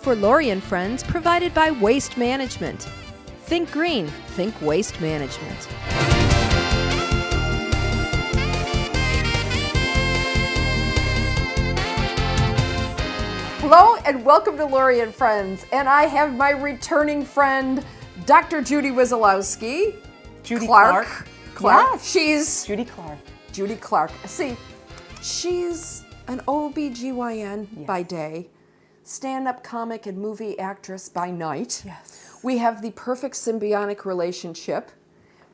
for Lori and Friends provided by Waste Management. Think green, think waste management. Hello and welcome to Lori and Friends. And I have my returning friend, Dr. Judy Wizolowski. Judy Clark. Yes. She's Judy Clark. See, she's an OBGYN by day, stand-up comic and movie actress by night. Yes. We have the perfect symbiotic relationship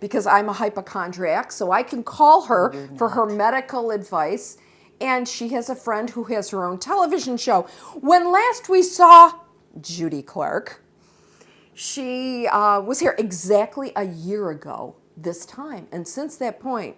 because I'm a hypochondriac, so I can call her for her medical advice. And she has a friend who has her own television show. When last we saw Judy Clark, she was here exactly a year ago this time. And since that point,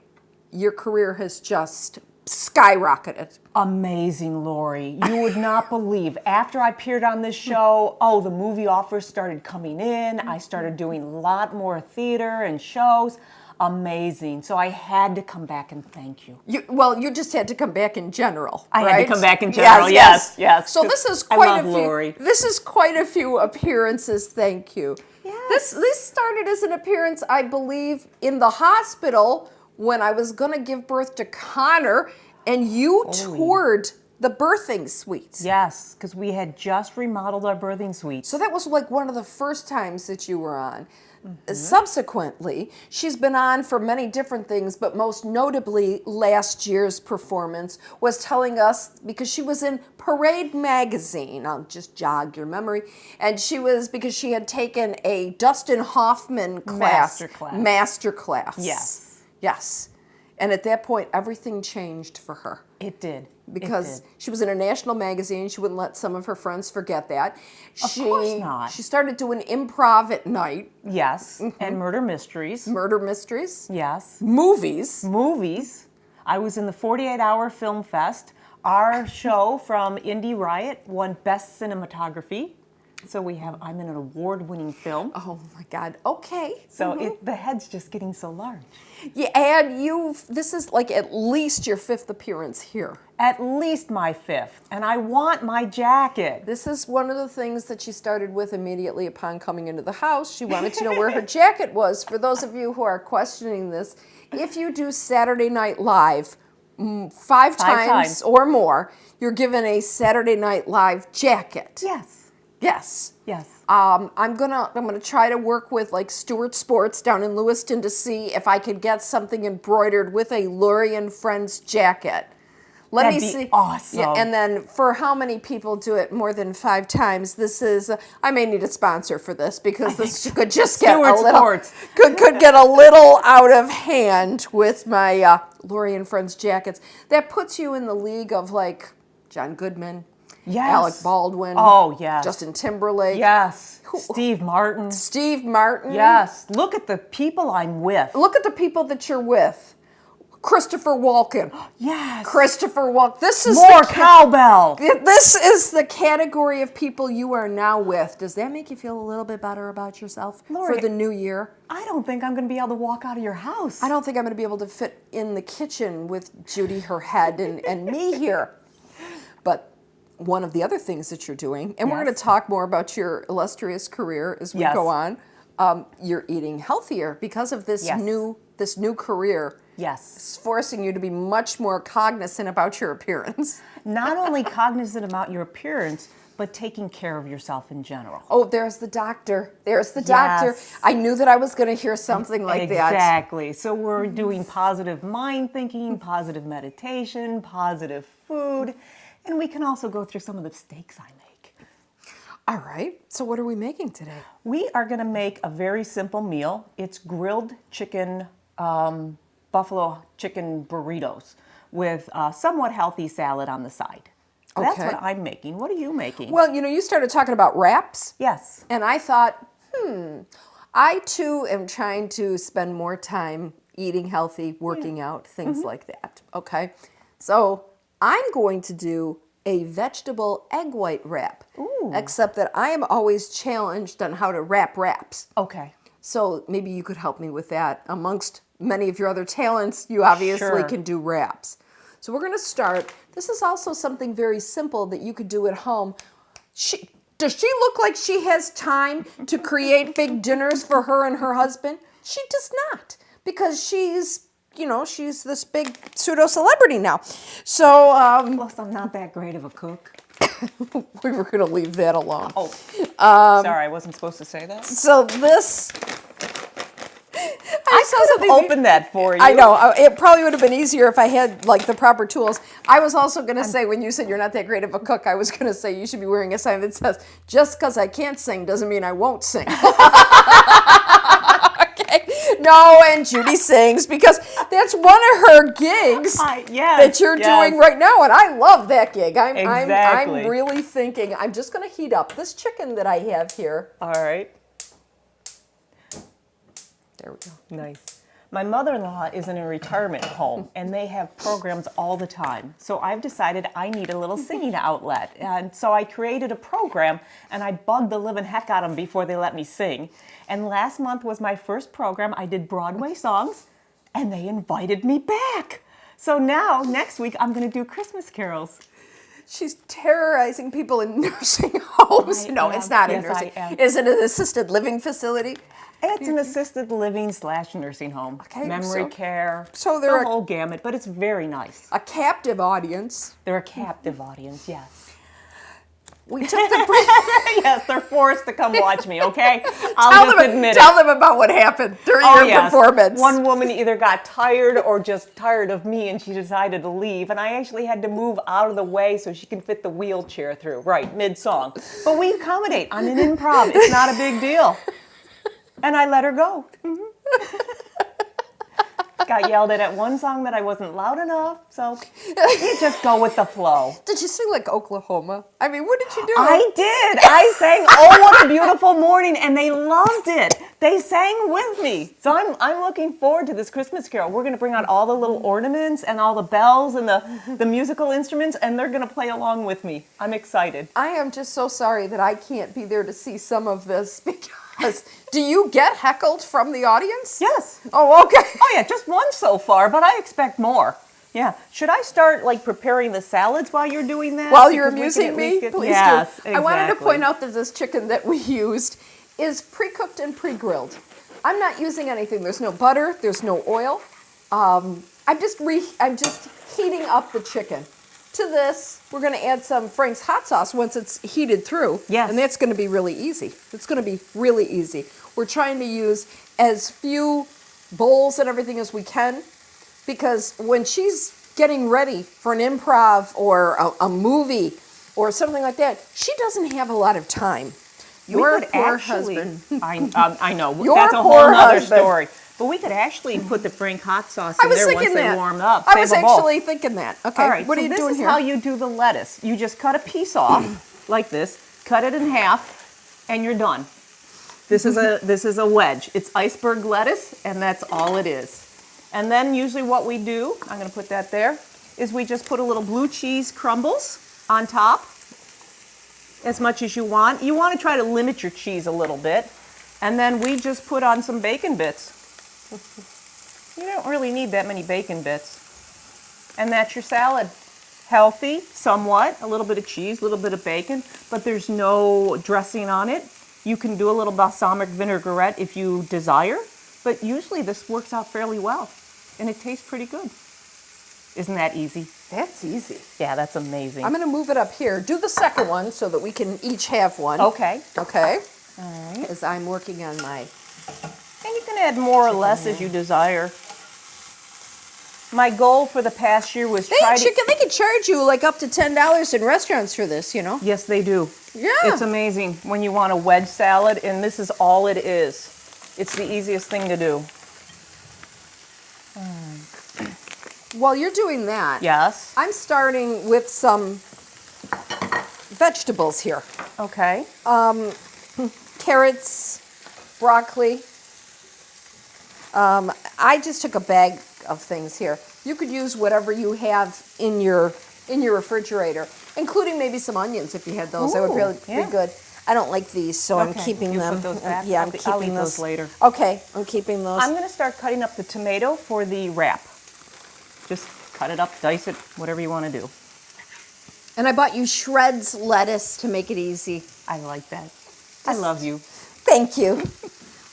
your career has just skyrocketed. Amazing, Lori. You would not believe. After I appeared on this show, the movie offers started coming in. I started doing a lot more theater and shows. Amazing. So I had to come back and thank you. You just had to come back in general. I right? had to come back in general. Yes. So this is Lori. This is quite a few appearances. Thank you. Yes. This started as an appearance, I believe, in the hospital when I was going to give birth to Connor, and you toured the birthing suites. Yes, because we had just remodeled our birthing suite. So that was like one of the first times that you were on. Subsequently, she's been on for many different things, but most notably last year's performance was telling us, because she was in Parade magazine, I'll just jog your memory, and because she had taken a Dustin Hoffman class. Master class. Yes. And at that point, everything changed for her. It did. Because she was in a national magazine. She wouldn't let some of her friends forget that. Of course not. She started doing improv at night. Yes. And murder mysteries. Murder mysteries. Yes. Movies. I was in the 48-hour Film Fest. Our show from Indie Riot won Best Cinematography. So I'm in an award-winning film. Oh my God. Okay. So the head's just getting so large. Yeah, and this is like at least your fifth appearance here. At least my fifth. And I want my jacket. This is one of the things that she started with immediately upon coming into the house. She wanted to know where her jacket was. For those of you who are questioning this, if you do Saturday Night Live five times or more, you're given a Saturday Night Live jacket. Yes. I'm gonna try to work with like Stewart Sports down in Lewiston to see if I could get something embroidered with a Lori and Friends jacket. That'd be awesome. Yeah, and then for how many people do it more than 5 times? This is I may need a sponsor for this because this could just get Stewart a little Sports. could get a little out of hand with my Lori and Friends jackets. That puts you in the league of like John Goodman. Yes. Alec Baldwin. Oh, yes. Justin Timberlake. Yes. Steve Martin. Yes. Look at the people I'm with. Look at the people that you're with. Christopher Walken. Yes. Christopher Walken. This is more cowbell. This is the category of people you are now with. Does that make you feel a little bit better about yourself Lori, for the new year? I don't think I'm going to be able to walk out of your house. I don't think I'm going to be able to fit in the kitchen with Judy, her head, and me here. But one of the other things that you're doing, and we're going to talk more about your illustrious career as we go on, you're eating healthier because of this new career. Yes. It's forcing you to be much more cognizant about your appearance. Not only cognizant about your appearance, but taking care of yourself in general. Oh, there's the doctor. Doctor. I knew that I was going to hear something like that. Exactly. So we're doing positive mind thinking, positive meditation, positive food. And we can also go through some of the mistakes I make. All right. So what are we making today? We are going to make a very simple meal. It's grilled chicken, buffalo chicken burritos with a somewhat healthy salad on the side. Okay. That's what I'm making. What are you making? Well, you started talking about wraps. Yes. And I thought, I too am trying to spend more time eating healthy, working out, things like that. Okay. So I'm going to do a vegetable egg white wrap. Ooh. Except that I am always challenged on how to wrap wraps. Okay. So maybe you could help me with that. Amongst many of your other talents, you obviously can do wraps. So we're going to start. This is also something very simple that you could do at home. Does she look like she has time to create big dinners for her and her husband? She does not, because she's this big pseudo celebrity now. So Plus, I'm not that great of a cook. we were going to leave that alone. Oh, sorry, I wasn't supposed to say that. So this, I could have opened that for you. I know. It probably would have been easier if I had like the proper tools. I was also going to say, when you said you're not that great of a cook, I was going to say you should be wearing a sign that says, "Just because I can't sing doesn't mean I won't sing." Okay. No, and Judy sings because that's one of her gigs that you're doing right now, and I love that gig. Exactly. I'm really thinking I'm just going to heat up this chicken that I have here. All right. There we go. Nice. My mother-in-law is in a retirement home, and they have programs all the time. So I've decided I need a little singing outlet. And so I created a program, and I bugged the living heck out of them before they let me sing. And last month was my first program. I did Broadway songs, and they invited me back. So now, next week, I'm going to do Christmas carols. She's terrorizing people in nursing homes. No, it's not a nursing. Is it an assisted living facility? It's an assisted living / nursing home. Okay, memory care. So they're the whole gamut, but it's very nice. A captive audience. They're a captive audience, yes. We took the break. Yes, they're forced to come watch me, okay? I'll just admit it. Tell them about what happened during your performance. One woman either got tired or just tired of me, and she decided to leave. And I actually had to move out of the way so she can fit the wheelchair through, right, mid-song. But we accommodate. I'm an improv. It's not a big deal. And I let her go. Got yelled at one song that I wasn't loud enough, so you just go with the flow. Did you sing like Oklahoma? I mean, what did you do? I did. I sang "Oh What a Beautiful Morning," and they loved it. They sang with me. So I'm looking forward to this Christmas carol. We're going to bring out all the little ornaments and all the bells and the musical instruments, and they're going to play along with me. I'm excited. I am just so sorry that I can't be there to see some of this because do you get heckled from the audience? Yes. Oh, okay. Oh, yeah, just one so far, but I expect more. Yeah. Should I start, like, preparing the salads while you're doing that? While you're amusing me? Please do. Yes, exactly. I wanted to point out that this chicken that we used is pre-cooked and pre-grilled. I'm not using anything. There's no butter. There's no oil. I'm just heating up the chicken. To this, we're going to add some Frank's hot sauce once it's heated through. Yes. And that's going to be really easy. It's going to be really easy. We're trying to use as few bowls and everything as we can, because when she's getting ready for an improv or a movie or something like that, she doesn't have a lot of time. Your poor husband. I know. Your That's a whole poor other husband. story. But we could actually put the Frank hot sauce in there once they warm up. I was actually thinking that. Okay, all right, what are you doing here? This is how you do the lettuce. You just cut a piece off like this, cut it in half, and you're done. This is a wedge. It's iceberg lettuce, and that's all it is. And then usually what we do, I'm going to put that there, is we just put a little blue cheese crumbles on top, as much as you want. You want to try to limit your cheese a little bit. And then we just put on some bacon bits. You don't really need that many bacon bits. And that's your salad. Healthy, somewhat, a little bit of cheese, a little bit of bacon, but there's no dressing on it. You can do a little balsamic vinaigrette if you desire, but usually this works out fairly well, and it tastes pretty good. Isn't that easy? That's easy. Yeah, that's amazing. I'm going to move it up here. Do the second one so that we can each have one. Okay. Okay. All right. As I'm working on my... And you can add more or less as you desire. My goal for the past year was They can charge you like up to $10 in restaurants for this, you know? Yes, they do. Yeah. It's amazing when you want a wedge salad, and this is all it is. It's the easiest thing to do. While you're doing that, Yes. I'm starting with some vegetables here. Okay. Carrots, broccoli. I just took a bag of things here. You could use whatever you have in your refrigerator, including maybe some onions if you had those. That would really be good. I don't like these, so I'm keeping you them. Put those back? Yeah, I'm I'll keeping eat those later. Okay, I'm keeping those. I'm going to start cutting up the tomato for the wrap. Just cut it up, dice it, whatever you want to do. And I bought you shreds lettuce to make it easy. I like that. I love you. Thank you.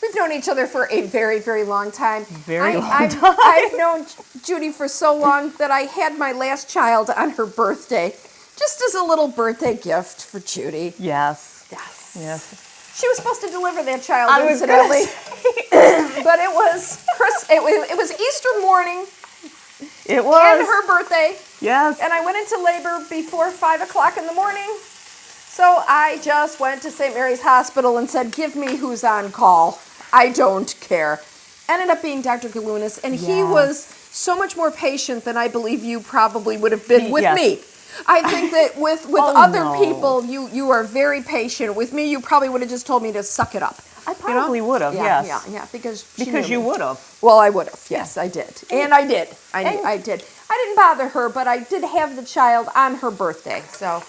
We've known each other for a very, very long time. Very long time. I've known Judy for so long that I had my last child on her birthday, just as a little birthday gift for Judy. Yes. Yes. Yes. She was supposed to deliver that child, I was incidentally, but it was Easter morning It was. and her birthday, Yes. and I went into labor before 5 o'clock in the morning. So I just went to St. Mary's Hospital and said, "Give me who's on call. I don't care." Ended up being Dr. Galunas, and he was so much more patient than I believe you probably would have been with Yes. me. I think that with Oh, other no. people, you are very patient. With me, you probably would have just told me to suck it up. I probably would have, Yeah, yes. yeah, because she Because knew you me. would have. Well, I would have. Yes, I did, and I did. I did. I didn't bother her, but I did have the child on her birthday. So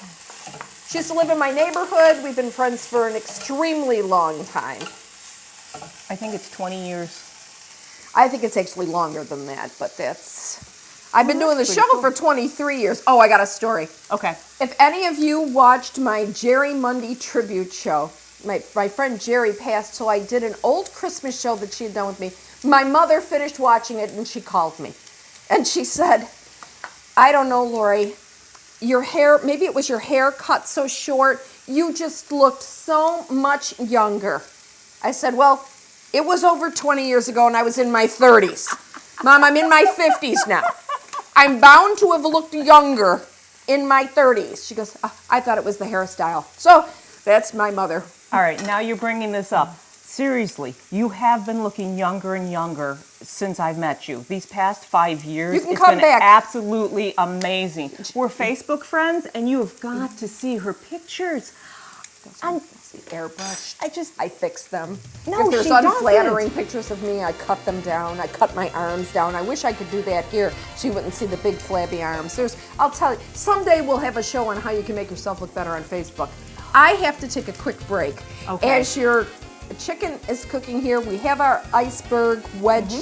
she used to live in my neighborhood. We've been friends for an extremely long time. I think it's 20 years. I think it's actually longer than that, but that's. I've been doing the pretty show cool. for 23 years. Oh, I got a story. Okay. If any of you watched my Jerry Mundy tribute show, my friend Jerry passed, so I did an old Christmas show that she had done with me. My mother finished watching it and she called me. And she said, "I don't know, Lori, your hair, maybe it was your hair cut so short, you just looked so much younger." I said, "Well, it was over 20 years ago and I was in my 30s. Mom, I'm in my 50s now. I'm bound to have looked younger in my 30s. She goes, "I thought it was the hairstyle." So that's my mother. All right, now you're bringing this up. Seriously, you have been looking younger and younger since I've met you. These past 5 years, You can it's come been back. absolutely amazing. We're Facebook friends, and you have got to see her pictures. I'm Airbrushed. I I fix them. No, if there's she doesn't. unflattering pictures of me, I cut them down. I cut my arms down. I wish I could do that here so you wouldn't see the big flabby arms. I'll tell you, someday we'll have a show on how you can make yourself look better on Facebook. I have to take a quick break. Okay. As your chicken is cooking here, we have our iceberg wedge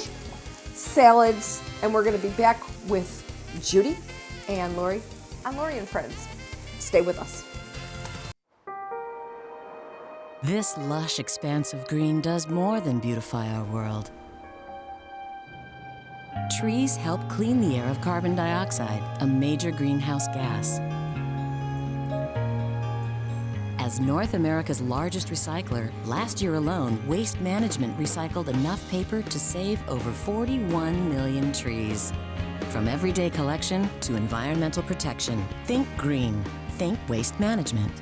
salads, and we're going to be back with Judy and Lori on Lori and Friends. Stay with us. This lush expanse of green does more than beautify our world. Trees help clean the air of carbon dioxide, a major greenhouse gas. As North America's largest recycler, last year alone, Waste Management recycled enough paper to save over 41 million trees. From everyday collection to environmental protection, think green. Think Waste Management.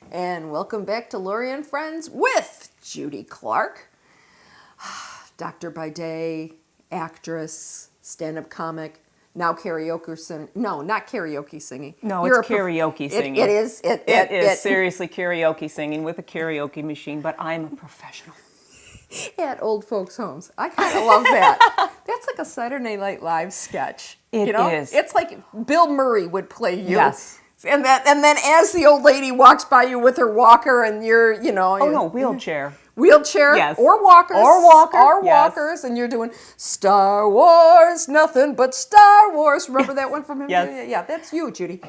And welcome back to Lori and Friends with Judy Clark. Doctor by day, actress, stand-up comic, now karaoke singing. No, not karaoke singing. No, You're it's a karaoke singing. It is. It is seriously karaoke singing with a karaoke machine, but I'm a professional. At old folks' homes. I kind of love that. That's like a Saturday Night Live sketch. It you know? is. It's like Bill Murray would play you. Yes. And then as the old lady walks by you with her walker and you're, you know. Oh no, wheelchair. Wheelchair, Yes. or walkers, Or yes. walkers, and you're doing Star Wars, nothing but Star Wars. Remember that one from him? Yes. Yeah, that's you, Judy.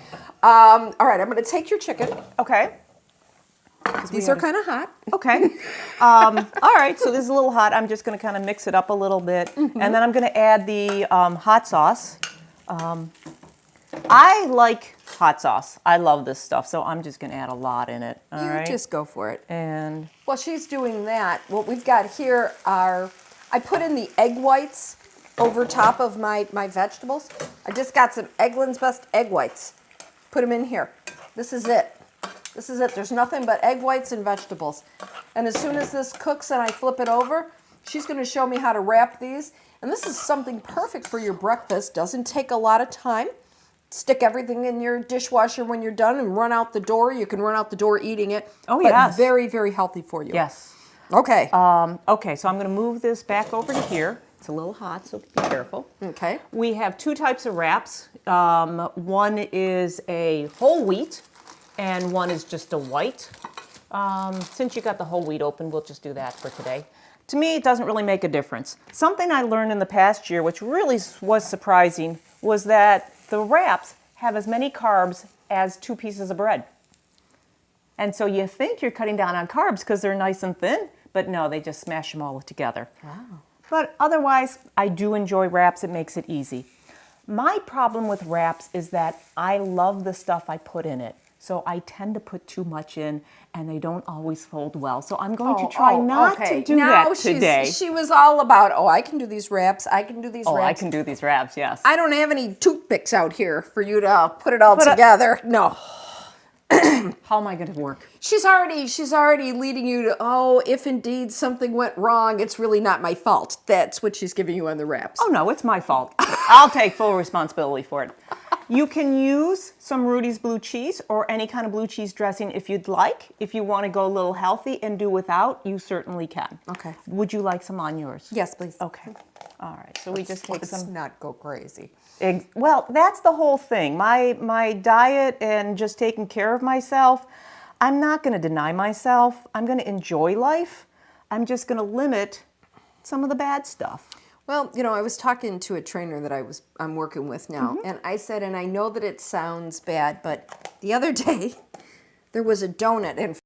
All right, I'm going to take your chicken. Okay. These are kind of hot. Okay. All right, so this is a little hot. I'm just going to kind of mix it up a little bit. And then I'm going to add the hot sauce. I like hot sauce. I love this stuff, so I'm just going to add a lot in it. All right. Just go for it. And While she's doing that, what we've got here are, I put in the egg whites over top of my vegetables. I just got some Eggland's Best egg whites. Put them in here. This is it. This is it. There's nothing but egg whites and vegetables. And as soon as this cooks and I flip it over, she's going to show me how to wrap these. And this is something perfect for your breakfast. Doesn't take a lot of time. Stick everything in your dishwasher when you're done and run out the door. You can run out the door eating it. Oh, but yes. very, very healthy for you. yes. Okay. Okay, so I'm going to move this back over to here. It's a little hot, so be careful. Okay. We have two types of wraps. One is a whole wheat, and one is just a white. Since you got the whole wheat open, we'll just do that for today. To me, it doesn't really make a difference. Something I learned in the past year, which really was surprising, was that the wraps have as many carbs as 2 pieces of bread. And so you think you're cutting down on carbs because they're nice and thin, but no, they just smash them all together. Wow. But otherwise, I do enjoy wraps. It makes it easy. My problem with wraps is that I love the stuff I put in it. So I tend to put too much in, and they don't always fold well. So I'm going to try not to do that today. She was all about, I can do these wraps. I can do these Oh, wraps. I can do these wraps, yes. I don't have any toothpicks out here for you to put it all together. No. How am I going to work? She's already leading you to, if indeed something went wrong, it's really not my fault. That's what she's giving you on the wraps. Oh, no, it's my fault. I'll take full responsibility for it. You can use some Rudy's blue cheese or any kind of blue cheese dressing if you'd like. If you want to go a little healthy and do without, you certainly can. Okay. Would you like some on yours? Yes, please. Okay. All right. So we just take Let's some. not go crazy. Well, that's the whole thing. My diet and just taking care of myself, I'm not going to deny myself. I'm going to enjoy life. I'm just going to limit some of the bad stuff. Well, I was talking to a trainer that I'm working with now, and I said, and I know that it sounds bad, but the other day there was a donut in